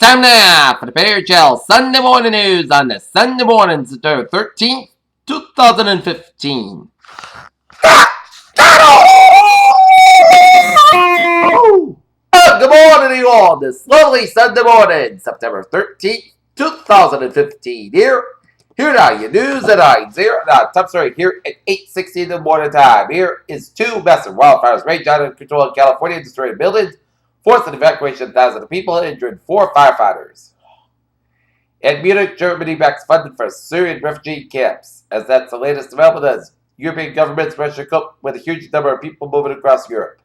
time now for the Bear Gel Sunday morning news on the Sunday morning, September 13th, 2015. Good morning, you all. This lovely Sunday morning, September 13th, 2015. Here now, your news at 9:00. Top story here at 8:60 in the morning time. Here is two massive wildfires raged out of control in California, destroying buildings, forcing evacuation of thousands of people, and injured 4 firefighters. And Munich, Germany backs funding for Syrian refugee camps, as that's the latest development as European governments rush to cope with a huge number of people moving across Europe.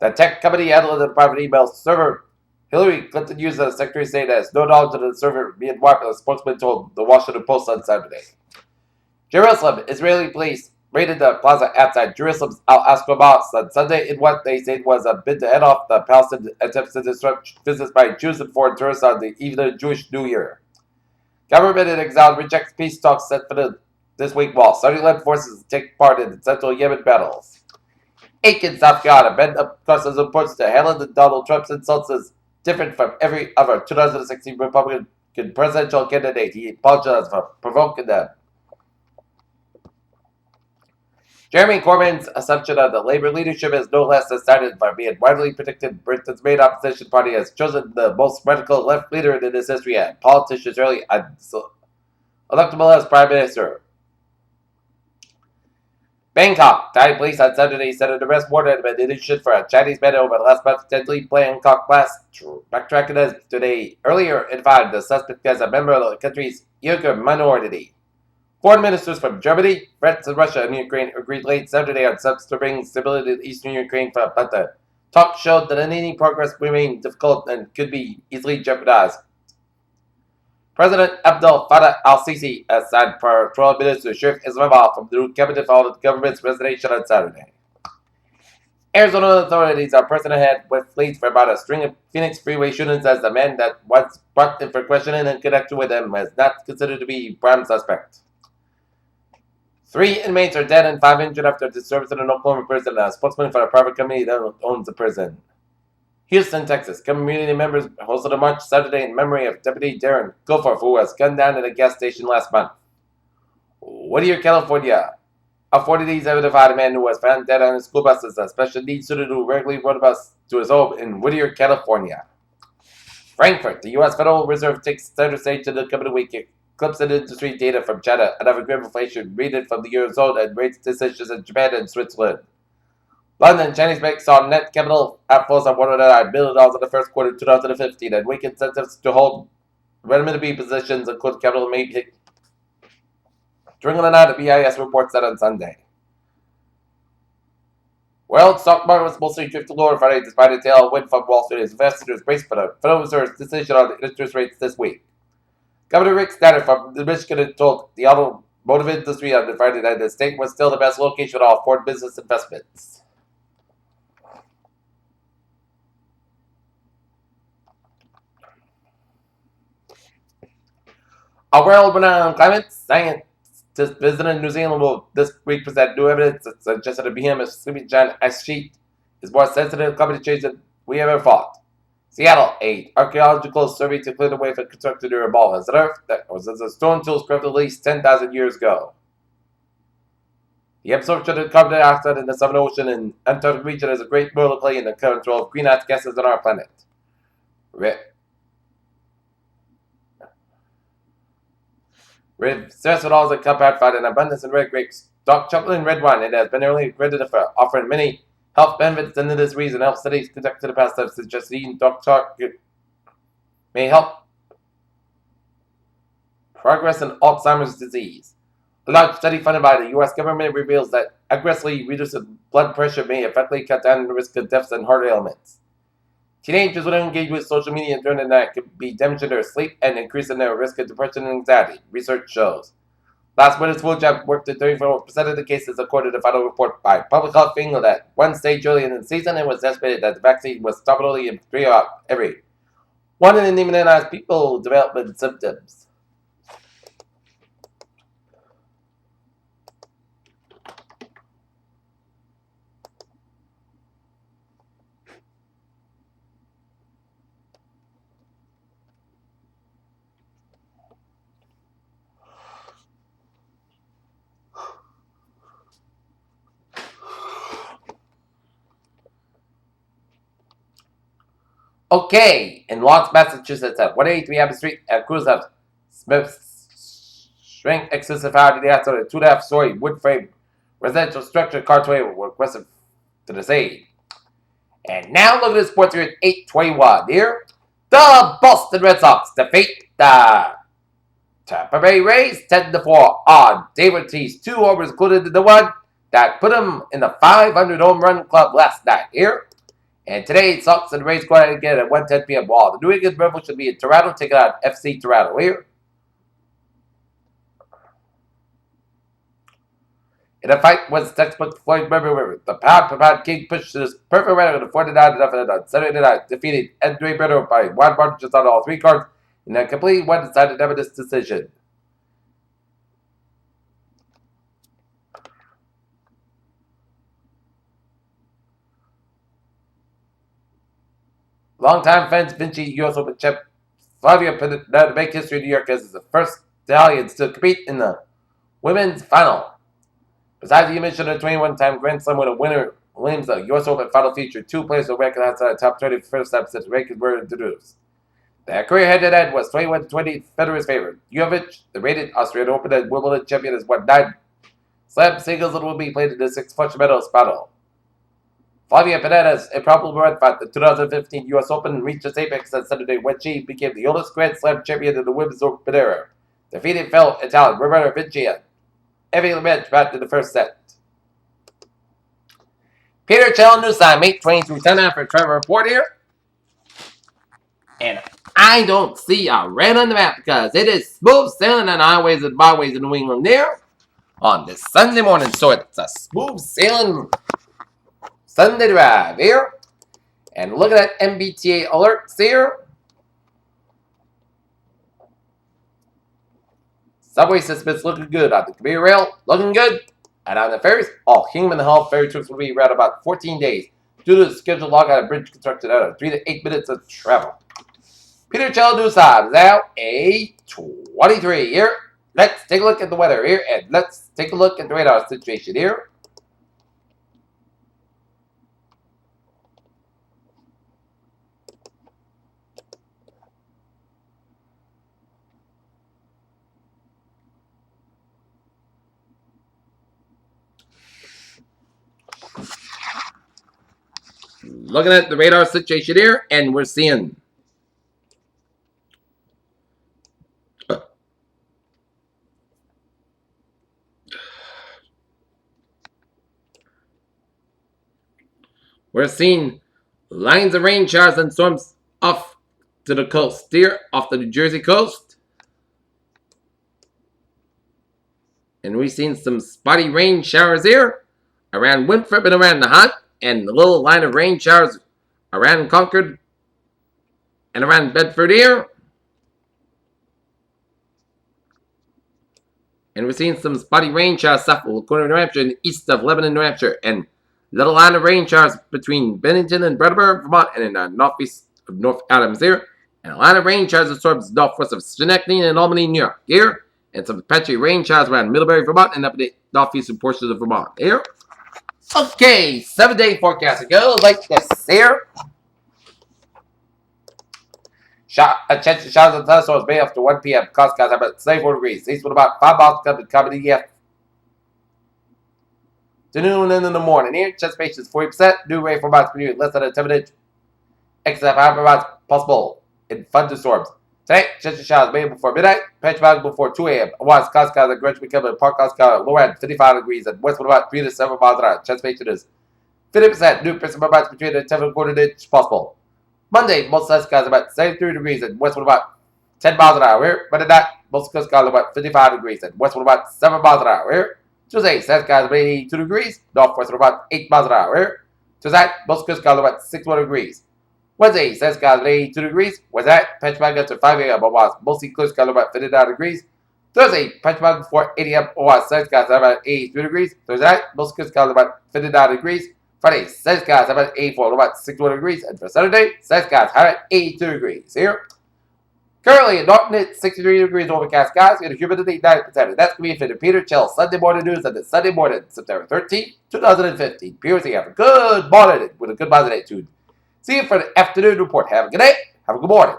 The tech company handling the private email server Hillary Clinton used as Secretary of State has no knowledge of the server being wiped, a spokesman told the Washington Post on Saturday. Jerusalem, Israeli police raided the plaza outside Jerusalem's Al Aqsa Mosque on Sunday in what they said was a bid to head off the Palestinian attempts to disrupt visits by Jews and foreign tourists on the eve of the Jewish New Year. Government in exile rejects peace talks set for this week while Saudi-led forces take part in the central Yemen battles. Aiken, South Carolina, bent up customs reports to handling Donald Trump's insults as different from every other 2016 Republican presidential candidate. He apologized for provoking them. Jeremy Corbyn's assumption of the Labour leadership is no less decided by being widely predicted. Britain's main opposition party has chosen the most radical left leader in its history and politicians early electable as Prime Minister. Bangkok. Thai police on Saturday said an arrest warrant had been issued for a Chinese man over the last month, potentially Bangkok blast. Backtracking as today earlier advised the suspect as a member of the country's Uyghur minority. Foreign ministers from Germany, France, and Russia and Ukraine agreed late Saturday on steps to bring stability to eastern Ukraine, but the talk showed that any progress remained difficult and could be easily jeopardized. President Abdel Fattah al-Sisi has signed Foreign Minister Sheikh Islamabad from the new cabinet following the government's resignation on Saturday. Arizona authorities are pressing ahead with leads for about a string of Phoenix freeway shootings as the man that was brought in for questioning in connection with them was not considered to be prime suspect. 3 inmates are dead and 5 injured after a disturbance in an Oklahoma prison. A spokesman for a private company that owns the prison. Houston, Texas. Community members hosted a march Saturday in memory of Deputy Darren Goforth, who was gunned down at a gas station last month. Whittier, California. Authorities identified a man who was found dead on his school bus as a special needs student who regularly rode a bus to his home in Whittier, California. Frankfurt. The U.S. Federal Reserve takes center stage in the coming week. Eclipsing industry data from China, another grim inflation reading from the Eurozone, and rates decisions in Japan and Switzerland. London, Chinese banks saw net capital outflows of $109 billion in the first quarter of 2015, and weak incentives to hold renminbi positions include capital made during the night, the BIS report said on Sunday. World stock market was mostly drifting lower Friday despite a tailwind from Wall Street as investors braced for the Federal Reserve's decision on interest rates this week. Governor Rick Snyder from Michigan told the automotive industry on Friday night that the state was still the best location for all foreign business investments. A world-renowned climate scientist visiting New Zealand will this week present new evidence that suggests that a behemoth sleeping giant ice sheet is more sensitive to climate change than we ever thought. Seattle, an archaeological survey to clear the way for constructed near a ball as an earth that was as a stone tools crafted at least 10,000 years ago. The absorption of carbon dioxide in the Southern Ocean and Antarctic region has a great role to play in the control of greenhouse gases on our planet. Resveratrol is a compound found in abundance in red grapes, dark chocolate, and red wine. It has been early credited for offering many health benefits, and this reason health studies conducted in the past have suggested eating dark chocolate may help progress in Alzheimer's disease. A large study funded by the U.S. government reveals that aggressively reducing blood pressure may effectively cut down the risk of deaths and heart ailments. Teenagers who engage with social media during the night could be damaging their sleep and increasing their risk of depression and anxiety, research shows. Last winter's flu jab worked in 34% of the cases, according to the final report by Public Health England. At one stage early in the season, it was estimated that the vaccine was stoppable in 3 out of every 1 in immunized people developing symptoms. Okay, in Lawrence, Massachusetts at 183 Abbott Street at Cruise of Smith's Shrink excessive power to the outside of a 2.5-story wood frame residential structure cartway were requested to the same. And now look at the sports here at 8:21. Here, the Boston Red Sox defeat the Tampa Bay Rays 10-4 on David Ortiz. 2 homers included in the one that put him in the 500 home run club last night. Here. And today, Sox and Rays go ahead again at 1:10 p.m. Ball. The New England Rebels should be in Toronto, taking on FC Toronto here. In a fight was textbook Floyd River. The pound-for-pound king pushed this perfect record of 49 enough on Saturday night, defeating Andre Britto by one margin just on all 3 cards in a complete one-decided evidence decision. Longtime fans Vinci U.S. Open champ Flavia Pineda to make history in New York as the first Italians to compete in the women's final. Besides the mentioned 21-time Grand Slam winner Williams, the U.S. Open final featured 2 players who ranked outside the top 30 first time since rankings were introduced. Their career head-to-head was 21-20 Federer's favorite. Jovic, the rated Australian Open and Wimbledon champion, has won 9 slam singles and will be played in the 6th fundamentals final. Flavia Pineda's improbable run at the 2015 U.S. Open reached its apex on Sunday when she became the oldest Grand Slam champion in the women's Open era, defeating fellow Italian Roberta Vinci every match back in the first set. Peter Chell news time 8:23 after Trevor report here. And I don't see a red on the map because it is smooth sailing on highways and byways in New England there on this Sunday morning. So it's a smooth sailing Sunday drive here. And look at that MBTA alerts here. Subway system's looking good. On the commuter rail, looking good. And on the ferries, all human health ferry trips will be around about 14 days due to the scheduled lockout of bridge construction out of 3 to 8 minutes of travel. Peter Chell news time is now 8:23 here. Let's take a look at the weather here and let's take a look at the radar situation here. Looking at the radar situation here, and we're seeing lines of rain showers and storms off to the coast here, off the New Jersey coast. And we've seen some spotty rain showers here around Winthrop and around the Hunt, and a little line of rain showers around Concord and around Bedford here. And we're seeing some spotty rain showers south of Lakota, New Hampshire, and east of Lebanon, New Hampshire, and little line of rain showers between Bennington and Brattleboro, Vermont, and in the northeast of North Adams here, and a line of rain showers and storms northwest of Schenectady and Albany, New York here, and some patchy rain showers around Middlebury, Vermont, and up in the northeastern portions of Vermont here. Okay, 7-day forecast to go like this here. A chance of showers and thunderstorms may after 1 p.m. Cost guys about 74 degrees. East with about 5 miles coming in the afternoon and in the morning. Here, anticipation is 40%. New rain for about less than a 10-minute inch. Except however possible in thunderstorms. Today, chance of showers may before midnight. Patch value before 2 a.m. Otherwise, cost guys like Greenwich become a park cost guys lower end 55 degrees and west with about 3 to 7 miles an hour. Anticipation is 50%. New percent amounts between a 10 and a quarter inch possible. Monday, most coast guys about 73 degrees and west with about 10 miles an hour. Here, but at night, most coast guys about 55 degrees and west with about 7 miles an hour. Here. Tuesday, south guys about 82 degrees, northwest with about 8 miles an hour. Here. Tuesday, most coast guys about 61 degrees. Wednesday, south guys about 82 degrees. Wednesday, patch back up to 5 a.m. Otherwise, mostly close guys about 59 degrees. Thursday, patch back before 8 a.m. Otherwise, south guys about 83 degrees. Thursday night, most coast guys about 59 degrees. Friday, south guys about 84, about 61 degrees. And for Saturday, south guys about 82 degrees. Here. Currently in Norton, it's 63 degrees overcast skies and a humidity 90%. And that's going to be it for the Peter Chell Sunday morning news on the Sunday morning, September 13th, 2015. Peter, have a good morning with a good positive attitude. See you for the afternoon report. Have a good day. Have a good morning.